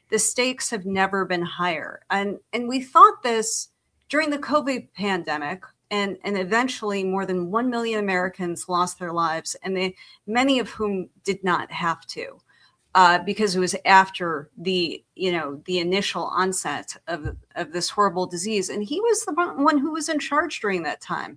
the stakes have never been higher. And we thought this during the COVID pandemic, and eventually more than 1 million Americans lost their lives, and many of whom did not have to. Because it was after the initial onset of this horrible disease, and he was the one who was in charge during that time.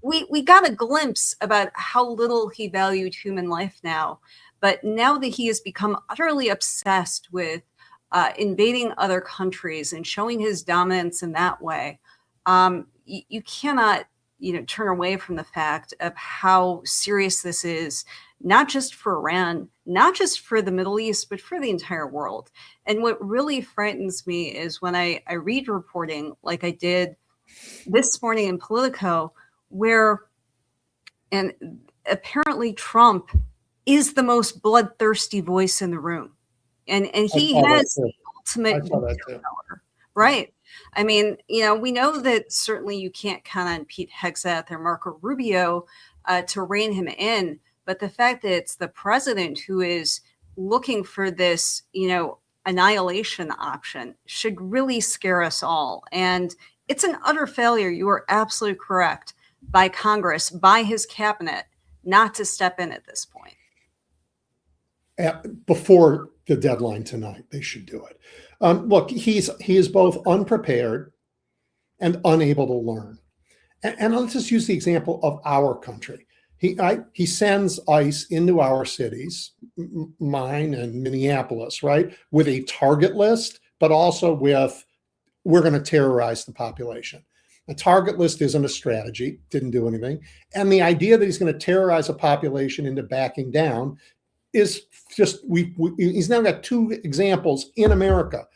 We got a glimpse about how little he valued human life now, but now that he has become utterly obsessed with invading other countries and showing his dominance in that way, you cannot turn away from the fact of how serious this is, not just for Iran, not just for the Middle East, but for the entire world. And what really frightens me is when I read reporting like I did this morning in Politico, and apparently Trump is the most bloodthirsty voice in the room. And he has the ultimate power, right? I mean, we know that certainly you can't count on Pete Hegseth or Marco Rubio to rein him in. But the fact that it's the president who is looking for this, annihilation option should really scare us all. And it's an utter failure. You are absolutely correct, by Congress, by his cabinet, not to step in at this point. Before the deadline tonight, they should do it. Look, he is both unprepared and unable to learn. And let's just use the example of our country. He sends ICE into our cities, mine and Minneapolis, right, with a target list, but also with, we're going to terrorize the population. A target list isn't a strategy, didn't do anything. And the idea that he's going to terrorize a population into backing down is just, he's now got two examples in America.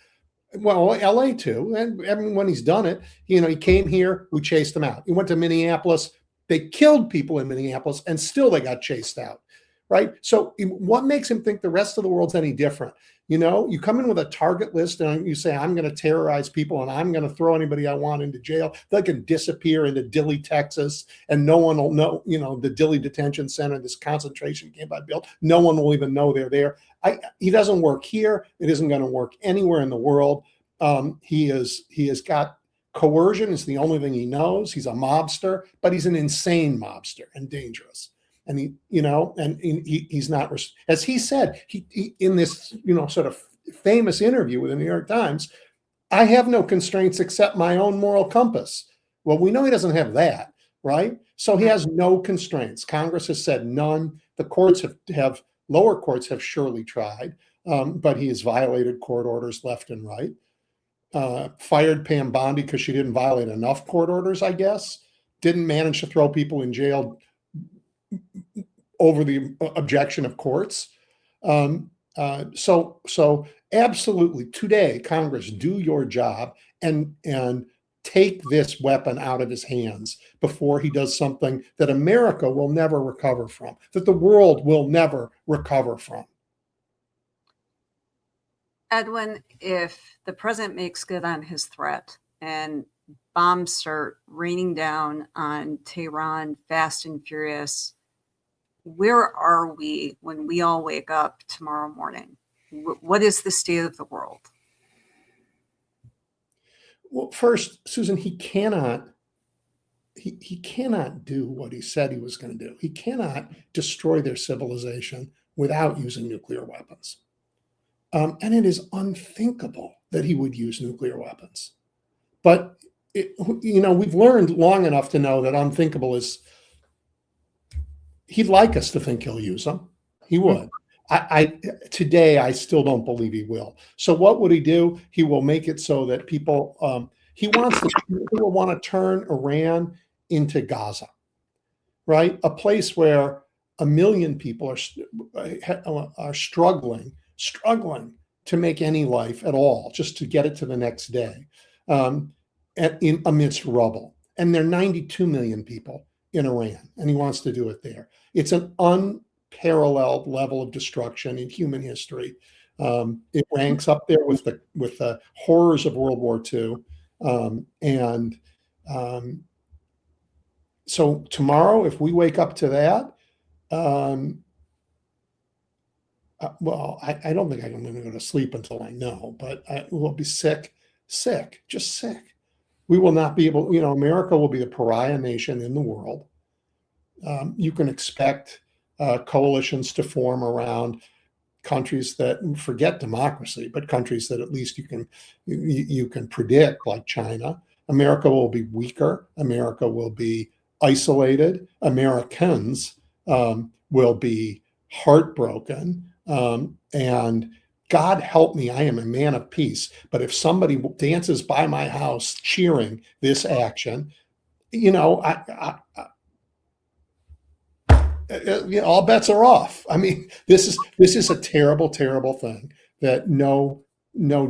Well, LA too. And when he's done it, he came here, we chased him out. He went to Minneapolis. They killed people in Minneapolis and still they got chased out, right? So what makes him think the rest of the world's any different? You come in with a target list and you say, I'm going to terrorize people and I'm going to throw anybody I want into jail. They can disappear into Dilley, Texas, and no one will know, the Dilley Detention Center, this concentration camp I built, no one will even know they're there. He doesn't work here. It isn't going to work anywhere in the world. He has got coercion is the only thing he knows. He's a mobster, but he's an insane mobster and dangerous. And he's not, as he said, he in this, sort of famous interview with the New York Times, I have no constraints except my own moral compass. Well, we know he doesn't have that, right? So he has no constraints. Congress has said none. The courts lower courts have surely tried, but he has violated court orders left and right. Fired Pam Bondi because she didn't violate enough court orders, I guess. Didn't manage to throw people in jail over the objection of courts. So absolutely, today, Congress, do your job and take this weapon out of his hands before he does something that America will never recover from, that the world will never recover from. Edwin, if the president makes good on his threat and bombs start raining down on Tehran fast and furious, where are we when we all wake up tomorrow morning? What is the state of the world? Well, first, Susan, he cannot do what he said he was going to do. He cannot destroy their civilization without using nuclear weapons. And it is unthinkable that he would use nuclear weapons. But, we've learned long enough to know that unthinkable is, he'd like us to think he'll use them. He would. Today, I still don't believe he will. So what would he do? He will make it so that people, he will want to turn Iran into Gaza, right? A place where 1 million people are struggling to make any life at all, just to get it to the next day, amidst rubble. And there are 92 million people in Iran, and he wants to do it there. It's an unparalleled level of destruction in human history. It ranks up there with the horrors of World War II. So tomorrow, if we wake up to that, Well, I don't think I'm going to go to sleep until I know, but I will be sick, sick, just sick. We will not be able, America will be the pariah nation in the world. You can expect coalitions to form around countries that forget democracy, but countries that at least you can predict, like China. America will be weaker. America will be isolated. Americans will be heartbroken. And God help me, I am a man of peace. But if somebody dances by my house cheering this action, all bets are off. I mean, this is a terrible, terrible thing that no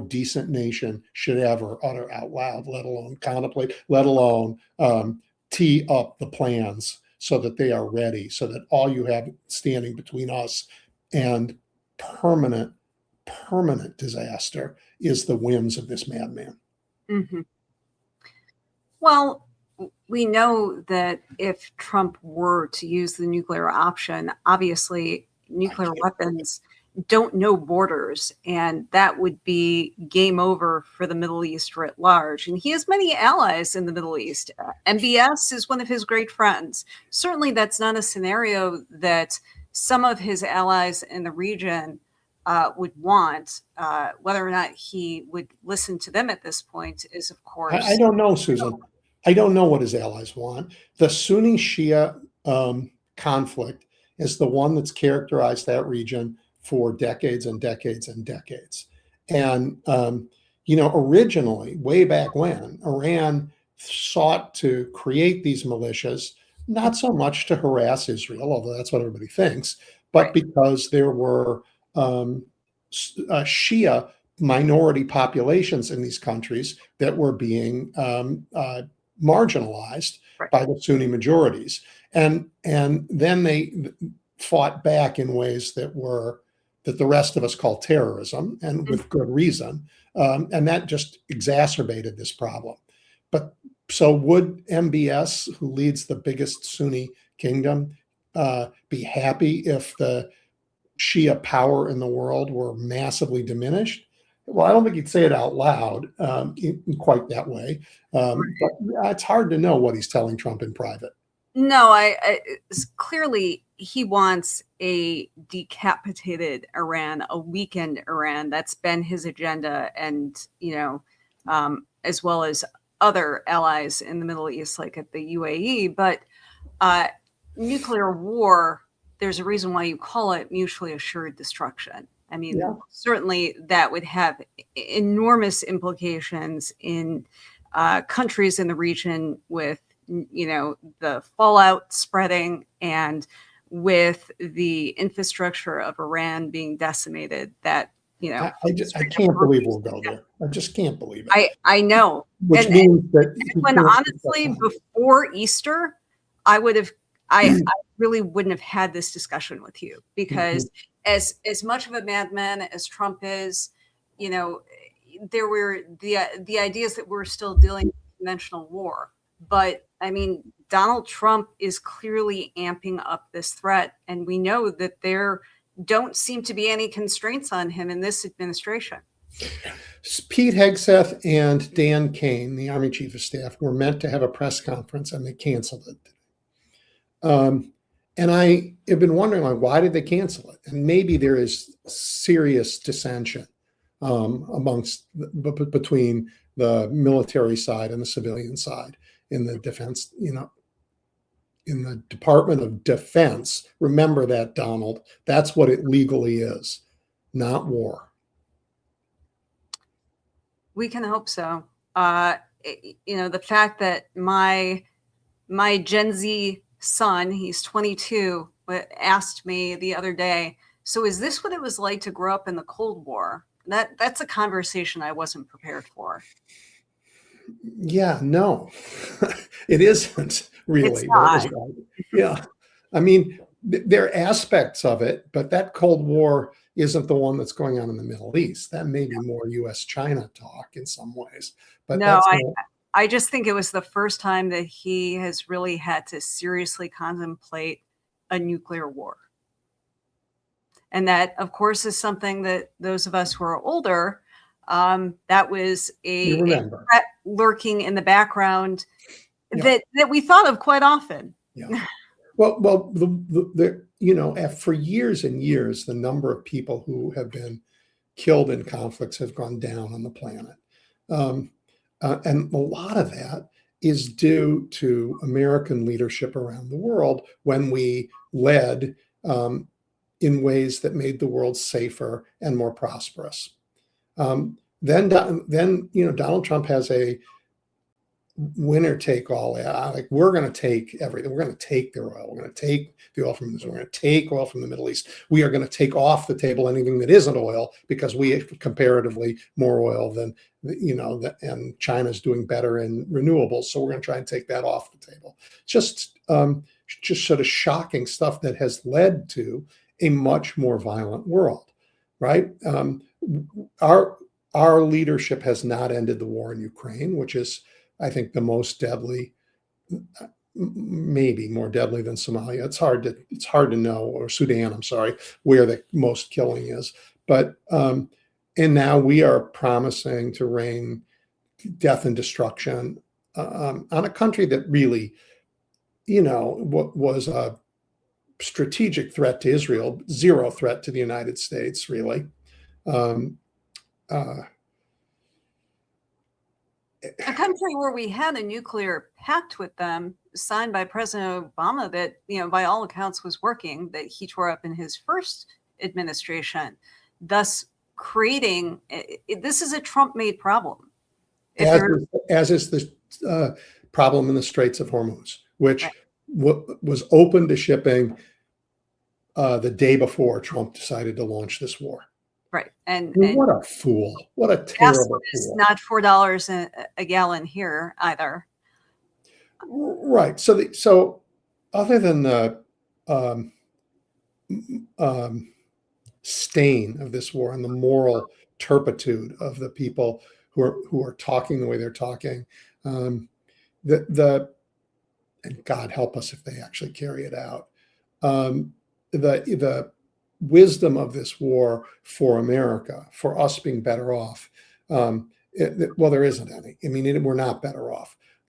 decent nation should ever utter out loud, let alone contemplate, let alone tee up the plans so that they are ready, so that all you have standing between us and permanent, permanent disaster is the whims of this madman. Mm-hmm. Well, we know that if Trump were to use the nuclear option, obviously nuclear weapons don't know borders, and that would be game over for the Middle East writ large. And he has many allies in the Middle East. MBS is one of his great friends. Certainly, that's not a scenario that some of his allies in the region would want. Whether or not he would listen to them at this point is, of course, I don't know, Susan. I don't know what his allies want. The Sunni Shia conflict is the one that's characterized that region for decades and decades and decades. And, originally, way back when, Iran sought to create these militias, not so much to harass Israel, although that's what everybody thinks, but because there were Shia minority populations in these countries that were being marginalized by the Sunni majorities, and then they fought back in ways that the rest of us call terrorism, and with good reason, and that just exacerbated this problem. But so would MBS, who leads the biggest Sunni kingdom, be happy if the Shia power in the world were massively diminished? Well, I don't think he'd say it out loud in quite that way. But it's hard to know what he's telling Trump in private. No, clearly he wants a decapitated Iran, a weakened Iran. That's been his agenda, and as well as other allies in the Middle East, like at the UAE. But nuclear war, there's a reason why you call it mutually assured destruction. I mean, certainly that would have enormous implications in countries in the region with, the fallout spreading and with the infrastructure of Iran being decimated. That, I can't believe we'll go there. I just can't believe it. I know. Which means that when honestly, before Easter, I really wouldn't have had this discussion with you, because as much of a madman as Trump is, there were the ideas that we're still dealing with conventional war. But I mean, Donald Trump is clearly amping up this threat, and we know that there don't seem to be any constraints on him in this administration. Pete Hegseth and Dan Kane, the Army Chief of Staff, were meant to have a press conference, and they canceled it. And I have been wondering, why did they cancel it? And maybe there is serious dissension between the military side and the civilian side in the defense, in the Department of Defense. Remember that, Donald. That's what it legally is, not war. We can hope so. The fact that my Gen Z son, he's 22, asked me the other day, so is this what it was like to grow up in the Cold War? That's a conversation I wasn't prepared for. Yeah, no, it isn't really. It's not. Yeah. I mean, there are aspects of it, but that Cold War isn't the one that's going on in the Middle East. That may be more US-China talk in some ways. But no, I just think it was the first time that he has really had to seriously contemplate a nuclear war. And that, of course, is something that those of us who are older, that was You a remember. threat lurking in the background Yeah. that we thought of quite often. Yeah. Well, for years and years, the number of people who have been killed in conflicts have gone down on the planet. And a lot of that is due to American leadership around the world when we led in ways that made the world safer and more prosperous. Then Donald Trump has a winner take all. Like, we're going to take everything. We're going to take their oil. We're going to take the oil from Venezuela. We're going to take oil from the Middle East. We are going to take off the table anything that isn't oil because we have comparatively more oil than, and China's doing better in renewables. So we're going to try and take that off the table. Just sort of shocking stuff that has led to a much more violent world, right? Our leadership has not ended the war in Ukraine, which is, I think, the most deadly, maybe more deadly than Somalia. It's hard to know, or Sudan, I'm sorry, where the most killing is. But and now we are promising to rain death and destruction on a country that really, was a strategic threat to Israel, zero threat to the United States, really. A country where we had a nuclear pact with them signed by President Obama that, by all accounts was working, that he tore up in his first administration, thus creating, this is a Trump-made problem. As is the problem in the Straits of Hormuz, which was open to shipping the day before Trump decided to launch this war. Right. And what a fool. What a terrible is fool. not $4 a gallon here either. Right. So other than the stain of this war and the moral turpitude of the people who are talking the way they're talking, and God help us if they actually carry it out. The wisdom of this war for America, for us being better off, well, there isn't any. I mean, we're not better off.